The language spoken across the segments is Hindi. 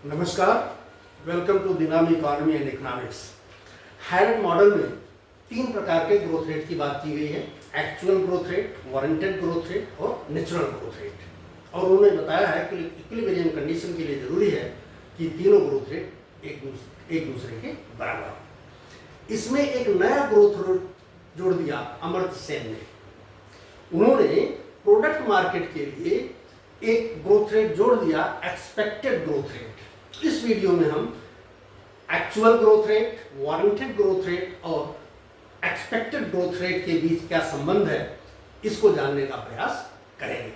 नमस्कार, वेलकम टू दिनामी economy and economics. Harrod model में तीन प्रकार के ग्रोथ रेट की बात की गई है: actual growth rate, warranted growth rate और नेचुरल ग्रोथ रेट। और उन्होंने बताया है कि इक्विलिब्रियम कंडीशन के लिए जरूरी है कि तीनों ग्रोथ रेट एक दूसरे के बराबर हो। इसमें एक नया ग्रोथ रेट जोड़ दिया अमर्त्य सेन ने। उन्होंने प्रोडक्ट मार्केट के लिए एक ग्रोथ रेट जोड़ दिया, एक्सपेक्टेड ग्रोथ रेट। इस वीडियो में हम actual growth rate, warranted growth rate और एक्सपेक्टेड ग्रोथ रेट के बीच क्या संबंध है, इसको जानने का प्रयास करेंगे।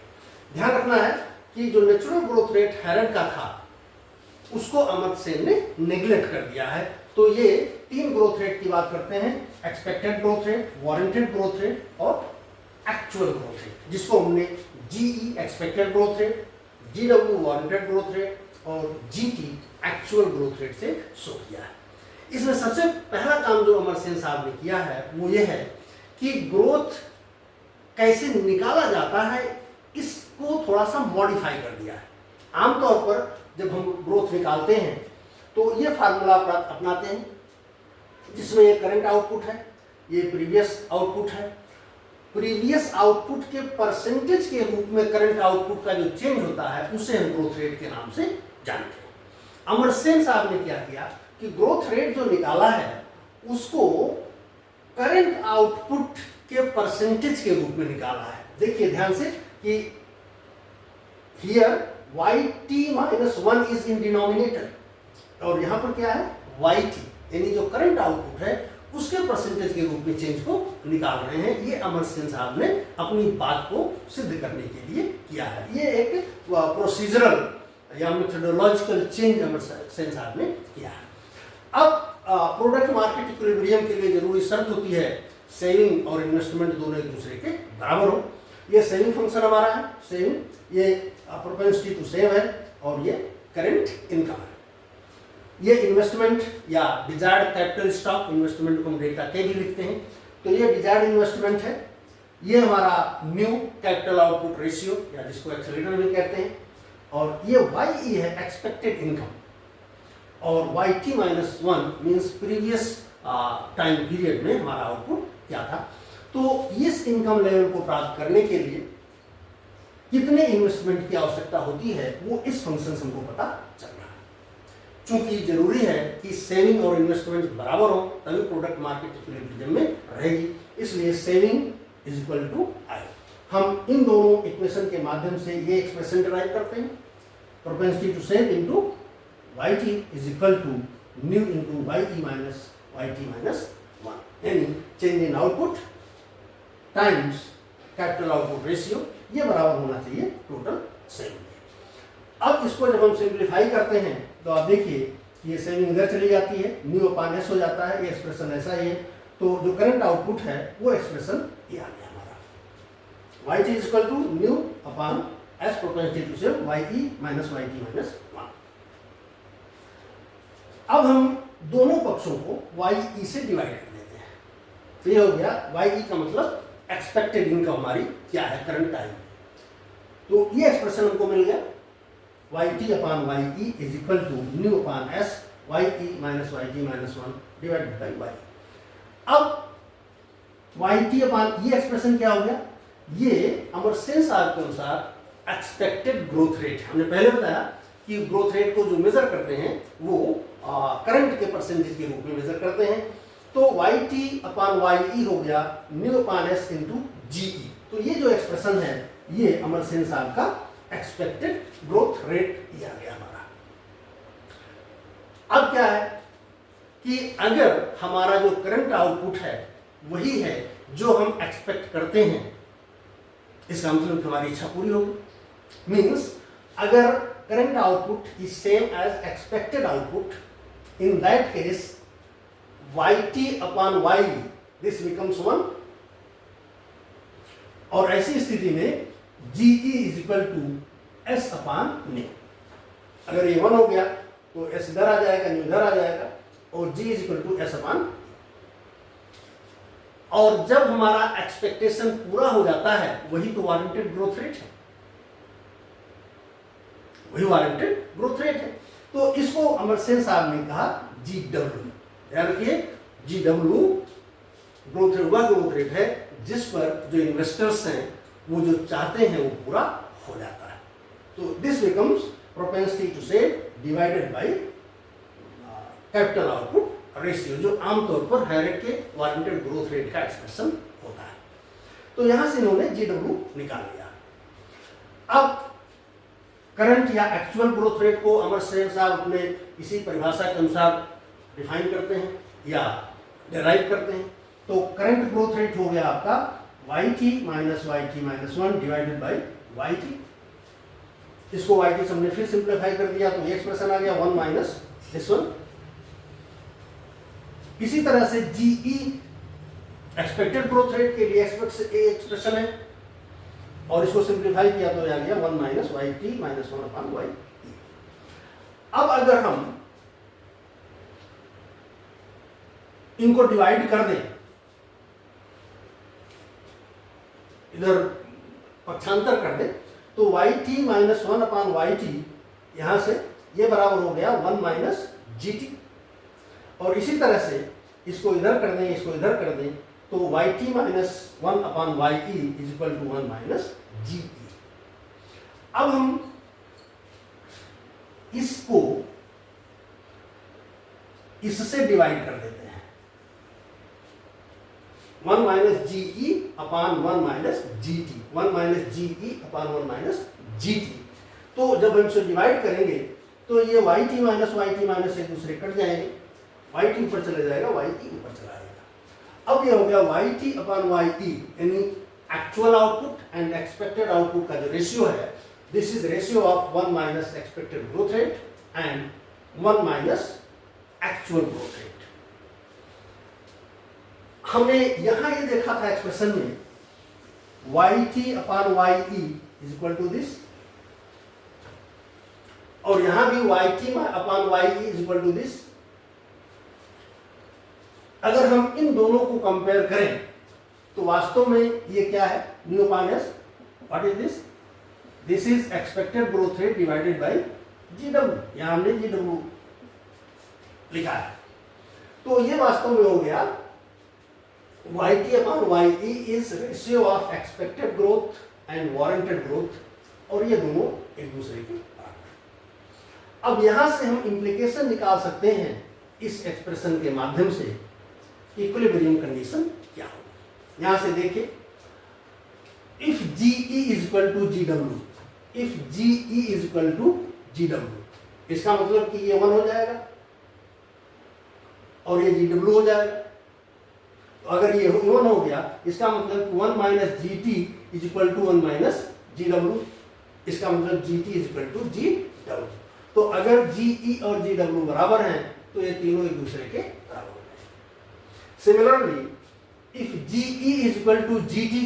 ध्यान रखना है कि जो नेचुरल ग्रोथ रेट हैरेट का था, उसको अमर्त्य सेन ने नेग्लेक्ट कर दिया है। तो ये तीन ग्रोथ रेट की बात करते हैं: expected growth rate, warranted growth rate और एक्चुअल ग्रोथ रेट, जिसको हमने GE expected growth rate, GW warranted growth rate और जीटी एक्चुअल ग्रोथ रेट से शो किया है। इसमें सबसे पहला काम जो अमर्त्य सेन साहब ने किया है वो ये है कि ग्रोथ कैसे निकाला जाता है, इसको थोड़ा सा मॉडिफाई कर दिया है। आमतौर पर जब हम ग्रोथ निकालते हैं तो ये फार्मूला अपनाते हैं, जिसमें ये करंट आउटपुट है, ये प्रीवियस आउटपुट है। प्रीवियस आउटपुट के परसेंटेज के रूप में करंट आउटपुट का जो चेंज होता है उसे हम ग्रोथ रेट के नाम से जानते हैं। अमर्त्य सेन साहब ने क्या किया कि ग्रोथ रेट जो निकाला है उसको करंट आउटपुट के परसेंटेज के रूप में निकाला है। देखिए ध्यान से कि here yt-1 is in denominator और यहां पर क्या है yt, यानी जो करंट आउटपुट है उसके परसेंटेज के रूप में चेंज को निकाल रहे हैं। ये अमर्त्य सेन साहब ने अपनी बात को सिद्ध करने के लिए किया है। ये एक प्रोसीजरल या मेथोडोलॉजिकल चेंज अमर्त्य सेन साहब ने किया है। अब प्रोडक्ट मार्केट इक्विलिब्रियम के लिए जरूरी शर्त होती है सेविंग और इन्वेस्टमेंट दोनों एक दूसरे के बराबर हो। ये सेविंग फंक्शन हमारा है, सेविंग, ये प्रोपेंसिटी टू सेव है और ये करंट इनकम है। ये इन्वेस्टमेंट या डिजायर्ड कैपिटल स्टॉक, इन्वेस्टमेंट को हम डेल्टा के भी लिखते हैं। तो ये डिजायर्ड इन्वेस्टमेंट है। ये हमारा न्यू कैपिटल आउटपुट रेशियो या जिसको एक्सेलरेटर भी कहते हैं। और ये YE है एक्सपेक्टेड इनकम और YT-1 means previous time period में हमारा आउटपुट क्या था। तो इस इनकम लेवल को प्राप्त करने के लिए कितने इन्वेस्टमेंट की आवश्यकता होती है वो इस फंक्शन से हमको पता चल रहा है। चूंकि जरूरी है कि सेविंग और इन्वेस्टमेंट बराबर हो तभी प्रोडक्ट मार्केट इक्विलिब्रियम में रहेगी, इसलिए सेविंग इज इक्वल टू आई। हम इन दोनों इक्वेशन के माध्यम से ये एक्सप्रेशन डिराइव करते हैं: propensity to save into YT is equal to nu into YE minus YT-1, यानी change in output times capital output ratio, ये बराबर होना चाहिए टोटल सेविंग। अब इसको जब हम सिंप्लीफाई करते हैं तो आप देखिए ये सेविंग इधर चली जाती है, न्यू अपान एस हो जाता है, ये एक्सप्रेशन ऐसा ही है। तो जो करंट आउटपुट है वो एक्सप्रेशन ये आ गया हमारा, YT is equal to nu upon S propensity to save YE minus YT-1। अब हम दोनों पक्षों को YE से डिवाइड कर देते हैं। तो ये हो गया YE का मतलब एक्सपेक्टेड इनकम हमारी क्या है करंट टाइम। तो ये एक्सप्रेशन हमको मिल गया, YT upon YE is equal to nu upon S YE minus YT-1 divided by Y। अब YT अपान ये एक्सप्रेशन क्या हो गया, ये अमर्त्य सेन साहब के अनुसार एक्सपेक्टेड ग्रोथ रेट। हमने पहले बताया कि ग्रोथ रेट को जो मेजर करते हैं वो करंट के परसेंटेज के रूप में मेजर करते हैं। तो YT अपान YE हो गया new upon S into GE। तो ये जो एक्सप्रेशन है ये अमर्त्य सेन साहब का एक्सपेक्टेड ग्रोथ रेट ये आ गया हमारा। अब क्या है कि अगर हमारा जो करंट आउटपुट है वही है जो हम एक्सपेक्ट करते हैं, इसका मतलब हमारी इच्छा पूरी होगी। मींस अगर current output is same as expected output, in that case YT upon YE this becomes 1 और ऐसी स्थिति में GE is equal to S upon nu. अगर ये 1 हो गया तो S इधर आ जाएगा, न्यू इधर आ जाएगा और G is equal to S upon. और जब हमारा एक्सपेक्टेशन पूरा हो जाता है वही तो वारंटेड ग्रोथ रेट है, वही वारंटेड ग्रोथ रेट है। तो इसको अमरसेन साहब ने कहा GW। याद रखिए GW ग्रोथ रेट वह ग्रोथ रेट है जिस पर जो इन्वेस्टर्स हैं वो जो चाहते हैं वो पूरा हो जाता है। तो this becomes propensity to save divided by capital output ratio, जो आमतौर पर हैरेट के वारंटेड ग्रोथ रेट का एक्सप्रेशन होता है। तो यहां से इन्होंने GW निकाल लिया। अब करंट या एक्चुअल ग्रोथ रेट को अमरसेन साहब अपने इसी परिभाषा के अनुसार डिफाइन करते हैं या डेराइव करते हैं। तो करंट ग्रोथ रेट हो गया आपका YT minus YT minus 1 divided by YT। इसको YT से हमने फिर सिंप्लीफाई कर दिया तो ये एक्सप्रेशन आ गया 1 माइनस दिस वन। इसी तरह से GE एक्सपेक्टेड ग्रोथ रेट के लिए एक्सप्रेशन है और इसको सिंप्लीफाई किया तो आ गया 1 minus YT minus 1 upon YE। अब अगर हम इनको डिवाइड कर दें, इधर पक्षांतर कर दें, तो YT माइनस 1 अपॉन YT यहां से ये बराबर हो गया 1 माइनस GT। और इसी तरह से इसको इधर कर दें, इसको इधर कर दें, तो YT minus 1 upon YE is equal to 1 minus GE। अब हम इसको इससे डिवाइड कर देते हैं 1 minus GE upon 1 minus GT, 1 minus GE upon 1 minus GT। तो जब हम इसे डिवाइड करेंगे तो ये YT माइनस एक दूसरे कट जाएंगे, YT ऊपर चले जाएगा, YE ऊपर चला जाएगा। अब ये हो गया YT अपॉन YE, यानी actual output and expected output का जो रेशियो है, this is ratio of 1 minus expected growth rate and 1 minus actual growth rate. हमने यहां ये देखा था एक्सप्रेशन में YT upon YE is equal to this, और यहां भी YT upon YE is equal to this. अगर हम इन दोनों को कंपेयर करें तो वास्तव में ये क्या है, new upon S, what is this? This is expected growth rate divided by GW। यहां हमने GW लिखा है। तो ये वास्तव में हो गया YT upon YE is ratio of expected growth and warranted growth, और ये दोनों एक दूसरे के बराबर। अब यहां से हम इंप्लीकेशन निकाल सकते हैं इस एक्सप्रेशन के माध्यम से, इक्विलिब्रियम कंडीशन क्या होगी। यहां से देखिए, if GE is equal to GW, if GE is equal to GW, इसका मतलब कि ये 1 हो जाएगा और ये GW हो जाएगा। तो अगर ये 1 हो गया, इसका मतलब 1 minus GT is equal to 1 minus GW, इसका मतलब GT is equal to GW। तो अगर GE और GW बराबर हैं तो ये तीनों एक दूसरे के बराबर हो जाएंगे। Similarly if GE is equal to GT,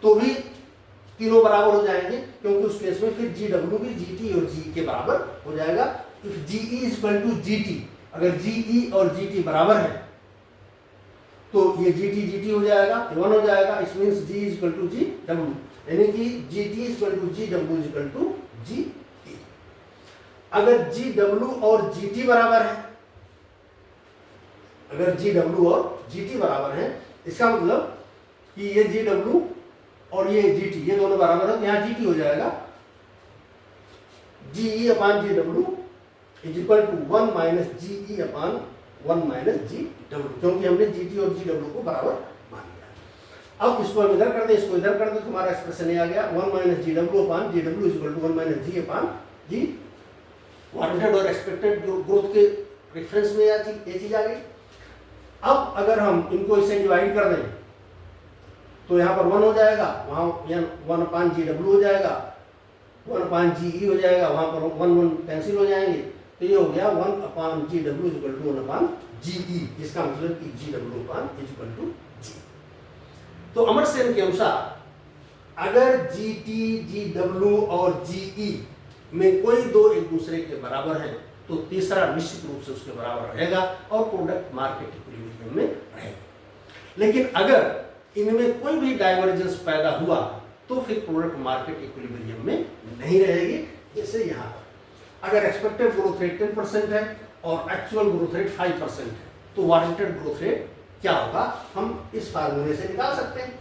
तो भी तीनों बराबर हो जाएंगे, क्योंकि उस केस में फिर GW भी GT और GE के बराबर हो जाएगा। If GE is equal to GT, अगर GE और GT बराबर है तो ये GT हो जाएगा, 1 हो जाएगा। It means G is equal to GW, यानी कि GT is equal to GW is equal to GT। अगर GW और GT बराबर है, अगर GW और GT बराबर है, इसका मतलब कि ये GW और ये GT ये दोनों बराबर है, तो यहाँ GT हो जाएगा GE upon GW is equal to 1 minus GE upon 1 minus GW, क्योंकि हमने GT और GW को बराबर मान लिया। अब इसको हम इधर कर दें, इसको इधर कर दें, तो हमारा एक्सप्रेशन ये आ गया 1 minus GW upon GW is equal to 1 minus G upon G। Wanted और एक्सपेक्टेड ग्रोथ के रेफरेंस में ये चीज आ गई। अब अगर हम इनको इसे डिवाइड कर दें तो यहाँ पर 1 हो जाएगा, वहाँ 1 अपॉन GW हो जाएगा, 1 अपॉन GE हो जाएगा, वहाँ पर 1 कैंसिल हो जाएंगे, तो ये हो गया 1 upon GW is equal to 1 upon GE, जिसका मतलब कि GW upon is equal to G। तो अमरसेन के अनुसार अगर GT, GW और GE में कोई दो एक दूसरे के बराबर हैं तो तीसरा निश्चित रूप से उसके बराबर रहेगा और प्रोडक्ट मार्केट इक्विलिब्रियम में रहेगा। लेकिन अगर इनमें कोई भी डाइवर्जेंस पैदा हुआ तो फिर प्रोडक्ट मार्केट इक्विलिब्रियम में नहीं रहेगी, जैसे यहाँ पर अगर एक्सपेक्टेड ग्रोथ रेट 10% है और एक्चुअल ग्रोथ रेट 5% है तो वारंटेड ग्रोथ रेट क्या होगा, हम इस फार्मूले से निकाल सकते हैं।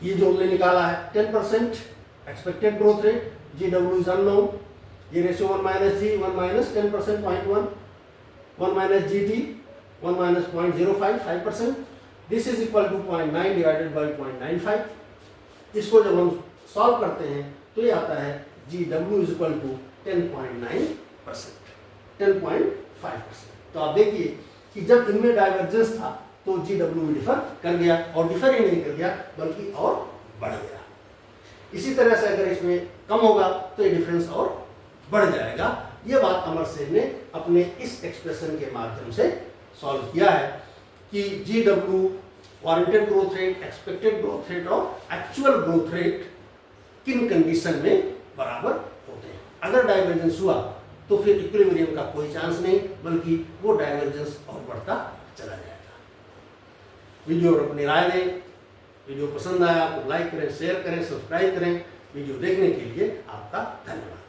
ये जो हमने निकाला है 10% expected growth rate, GW is unknown, ये ratio 1 minus G 1 minus 10% 0.1, 1 minus GT 1 minus 0.05 5%, this is equal to 0.9 divided by 0.95। इसको जब हम सॉल्व करते हैं तो ये आता है GW इज इक्वल टू 10.9%, 10.5%। तो आप देखिए कि जब इनमें डाइवर्जेंस था तो GW डिफर कर गया, और डिफर ही नहीं कर गया बल्कि और बढ़ गया। इसी तरह से अगर इसमें कम होगा तो ये डिफरेंस और बढ़ जाएगा। ये बात अमर सेन ने अपने इस एक्सप्रेशन के माध्यम से सॉल्व किया है कि GW warranted growth rate, expected growth rate और एक्चुअल ग्रोथ रेट किन कंडीशन में बराबर होते हैं। अगर डाइवर्जेंस हुआ तो फिर इक्विलिब्रियम का कोई चांस नहीं, बल्कि वो डाइवर्जेंस और बढ़ता चला जाएगा। वीडियो और अपनी राय दें। वीडियो पसंद आया तो लाइक करें, शेयर करें, सब्सक्राइब करें। वीडियो देखने के लिए आपका धन्यवाद।